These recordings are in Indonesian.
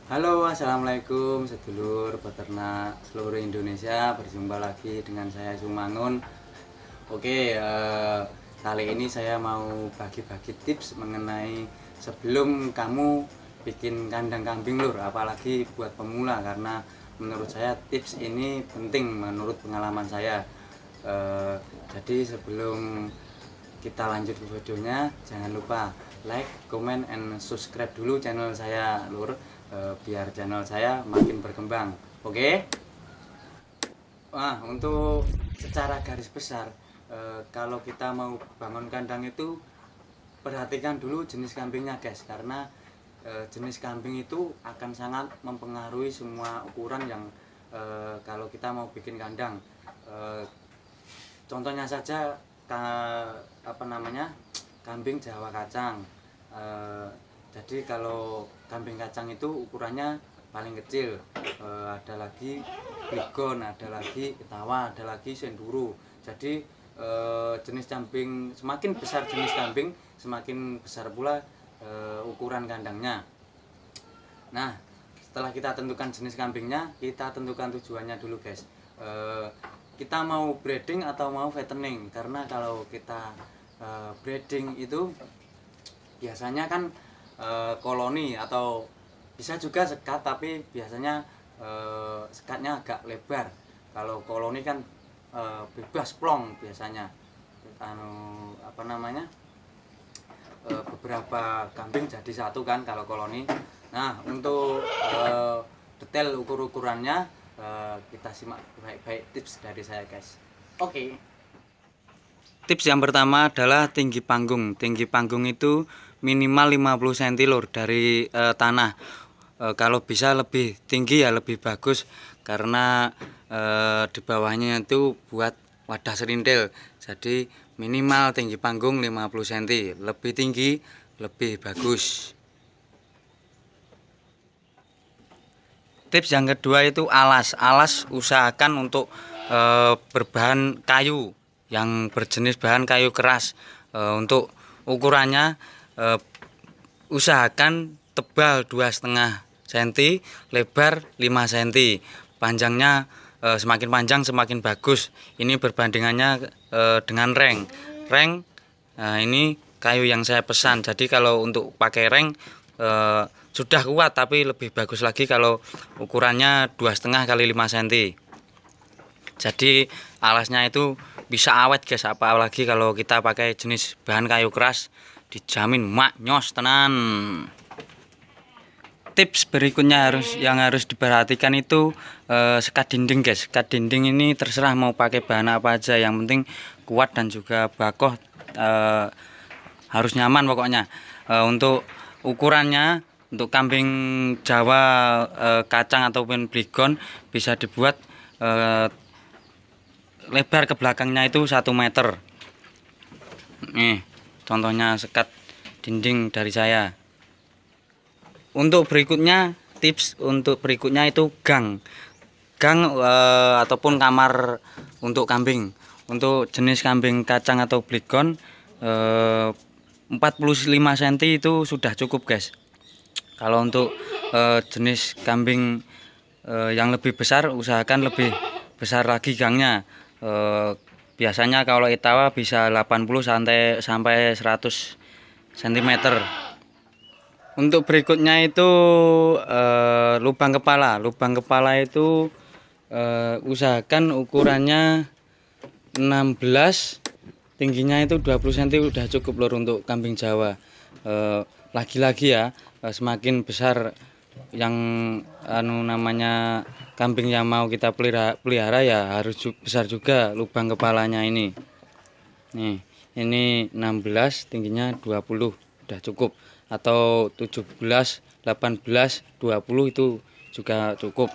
Halo, assalamualaikum sedulur peternak seluruh Indonesia. Berjumpa lagi dengan saya Sumangun. Oke, kali ini saya mau bagi-bagi tips mengenai sebelum kamu bikin kandang kambing lur, apalagi buat pemula, karena menurut saya tips ini penting menurut pengalaman saya. Jadi sebelum kita lanjut ke videonya, jangan lupa like, comment, and subscribe dulu channel saya lur, biar channel saya makin berkembang. Oke. Nah, untuk secara garis besar, kalau kita mau bangun kandang itu perhatikan dulu jenis kambingnya guys, karena jenis kambing itu akan sangat mempengaruhi semua ukuran yang kalau kita mau bikin kandang. Contohnya saja kambing Jawa kacang. Jadi kalau kambing kacang itu ukurannya paling kecil, ada lagi Bigon, ada lagi Etawa, ada lagi Senduro. Jadi jenis kambing, semakin besar jenis kambing semakin besar pula ukuran kandangnya. Nah, setelah kita tentukan jenis kambingnya, kita tentukan tujuannya dulu guys. Kita mau breeding atau mau fattening, karena kalau kita breeding itu biasanya kan koloni, atau bisa juga sekat, tapi biasanya sekatnya agak lebar. Kalau koloni kan bebas plong biasanya, beberapa kambing jadi satu kan kalau koloni. Nah, untuk detail ukur-ukurannya kita simak baik-baik tips dari saya guys. Oke. Tips yang pertama adalah tinggi panggung. Tinggi panggung itu minimal 50 cm lur dari tanah. Kalau bisa lebih tinggi ya lebih bagus, karena di bawahnya itu buat wadah serintil. Jadi minimal tinggi panggung 50 cm, lebih tinggi lebih bagus. Tips yang kedua itu alas. Alas usahakan untuk berbahan kayu, yang berjenis bahan kayu keras. Untuk ukurannya usahakan tebal 2,5 cm, lebar 5 cm. Panjangnya semakin panjang semakin bagus. Ini berbandingannya dengan reng. Reng, ini kayu yang saya pesan. Jadi kalau untuk pakai reng sudah kuat, tapi lebih bagus lagi kalau ukurannya 2,5 kali 5 cm. Jadi alasnya itu bisa awet guys, apalagi kalau kita pakai jenis bahan kayu keras, dijamin maknyos tenan. Tips berikutnya yang harus diperhatikan itu sekat dinding guys. Sekat dinding ini terserah mau pakai bahan apa aja, yang penting kuat dan juga bakoh, harus nyaman pokoknya. Untuk ukurannya, untuk kambing Jawa kacang ataupun Bigon bisa dibuat lebar ke belakangnya itu 1 meter. Nih contohnya sekat dinding dari saya. Untuk berikutnya, tips untuk berikutnya itu gang ataupun kamar untuk kambing. Untuk jenis kambing kacang atau Bigon 45 cm itu sudah cukup guys. Kalau untuk jenis kambing yang lebih besar, usahakan lebih besar lagi gangnya. Biasanya kalau Etawa bisa 80 sampai 100 cm. Untuk berikutnya itu lubang kepala. Lubang kepala itu usahakan ukurannya 16, tingginya itu 20 cm udah cukup lur untuk kambing Jawa. Lagi-lagi ya, semakin besar yang namanya kambing yang mau kita pelihara ya harus besar juga lubang kepalanya ini. Nih, ini 16, tingginya 20 udah cukup, atau 17, 18, 20 itu juga cukup.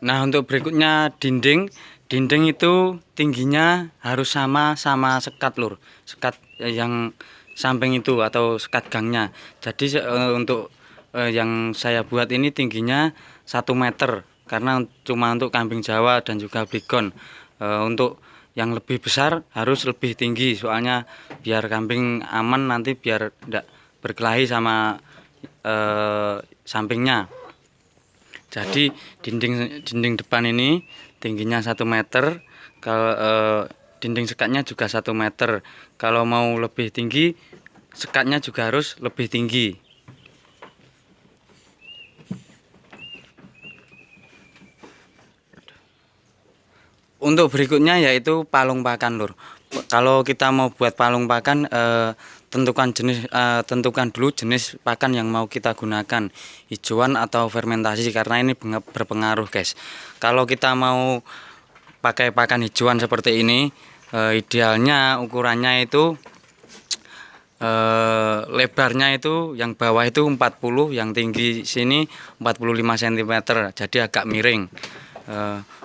Nah, untuk berikutnya dinding itu tingginya harus sama sekat lur, sekat yang samping itu atau sekat gangnya. Jadi untuk yang saya buat ini tingginya 1 meter, karena cuma untuk kambing Jawa dan juga Bigon. Untuk yang lebih besar harus lebih tinggi, soalnya biar kambing aman nanti, biar tidak berkelahi sama sampingnya. Jadi dinding depan ini tingginya 1 meter, kalau dinding sekatnya juga 1 meter. Kalau mau lebih tinggi, sekatnya juga harus lebih tinggi. Untuk berikutnya yaitu palung pakan, Lur. Kalau kita mau buat palung pakan, tentukan dulu jenis pakan yang mau kita gunakan, hijauan atau fermentasi, karena ini berpengaruh, guys. Kalau kita mau pakai pakan hijauan seperti ini, idealnya ukurannya itu lebarnya itu yang bawah itu 40, yang tinggi sini 45 cm, jadi agak miring.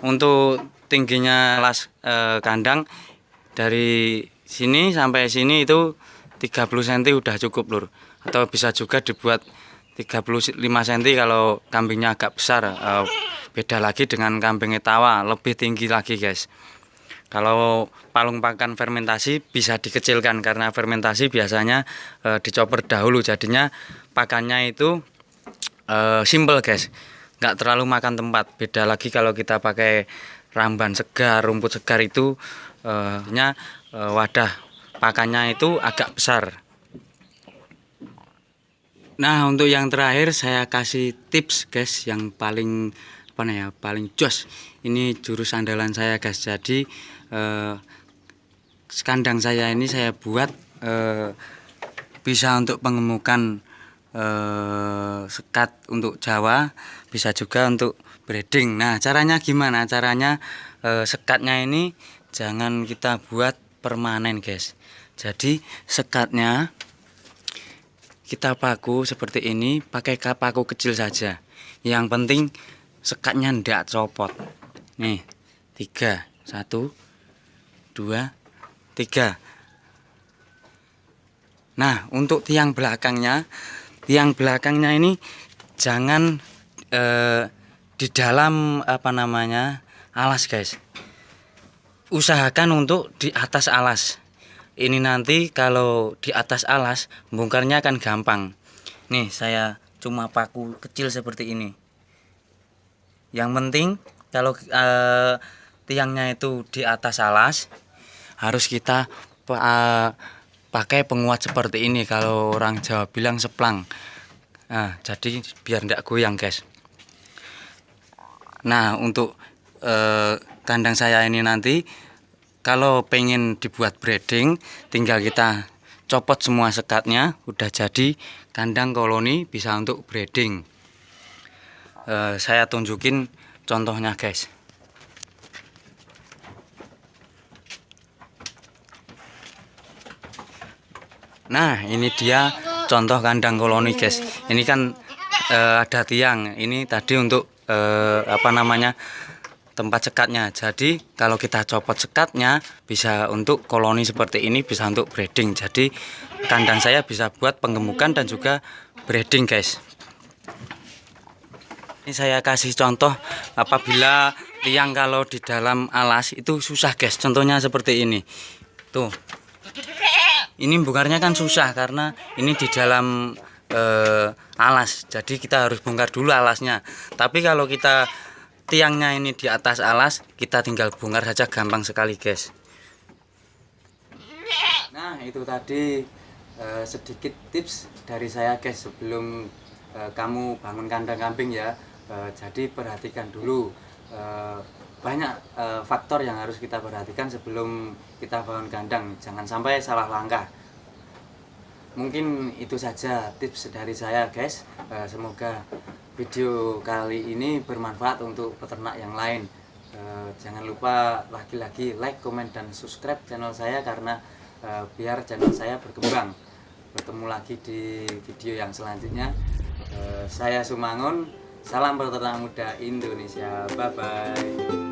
Untuk tingginya alas kandang dari sini sampai sini itu 30 cm udah cukup, Lur. Atau bisa juga dibuat 35 cm kalau kambingnya agak besar. Beda lagi dengan kambing etawa, lebih tinggi lagi, guys. Kalau palung pakan fermentasi bisa dikecilkan, karena fermentasi biasanya dicoper dahulu, jadinya pakannya itu simple, guys, nggak terlalu makan tempat. Beda lagi kalau kita pakai ramban segar, rumput segar itu wadah pakannya itu agak besar. Nah, untuk yang terakhir saya kasih tips, guys, yang paling paling jos. Ini jurus andalan saya, guys. Jadi kandang saya ini saya buat bisa untuk pengemukan sekat untuk Jawa, bisa juga untuk breeding. Nah, caranya gimana? Caranya sekatnya ini jangan kita buat permanen, guys. Jadi sekatnya kita paku seperti ini, pakai paku kecil saja. Yang penting sekatnya ndak copot. Nih, 3, 1, 2, 3. Nah, untuk tiang belakangnya ini jangan di dalam alas, guys. Usahakan untuk di atas alas. Ini nanti kalau di atas alas bongkarnya akan gampang. Nih, saya cuma paku kecil seperti ini. Yang penting kalau tiangnya itu di atas alas, harus kita pakai penguat seperti ini. Kalau orang Jawa bilang seplang. Nah, jadi biar tidak goyang, guys. Nah, untuk kandang saya ini nanti kalau pengen dibuat breeding, tinggal kita copot semua sekatnya, udah jadi kandang koloni bisa untuk breeding. Saya tunjukin contohnya, guys. Nah, ini dia contoh kandang koloni, guys. Ini kan ada tiang. Ini tadi untuk tempat sekatnya. Jadi kalau kita copot sekatnya bisa untuk koloni seperti ini, bisa untuk breeding. Jadi kandang saya bisa buat penggemukan dan juga breeding, guys. Ini saya kasih contoh apabila tiang kalau di dalam alas itu susah, guys. Contohnya seperti ini. Tuh. Ini bongkarnya kan susah karena ini di dalam alas. Jadi kita harus bongkar dulu alasnya. Tapi kalau kita tiangnya ini di atas alas, kita tinggal bongkar saja, gampang sekali, guys. Nah, itu tadi sedikit tips dari saya, guys, sebelum kamu bangun kandang kambing ya. Jadi perhatikan dulu banyak faktor yang harus kita perhatikan sebelum kita bangun kandang. Jangan sampai salah langkah. Mungkin itu saja tips dari saya, guys. Semoga video kali ini bermanfaat untuk peternak yang lain. Jangan lupa lagi-lagi like, komen, dan subscribe channel saya karena biar channel saya berkembang. Bertemu lagi di video yang selanjutnya. Saya Sumangun, salam peternak muda Indonesia. Bye bye.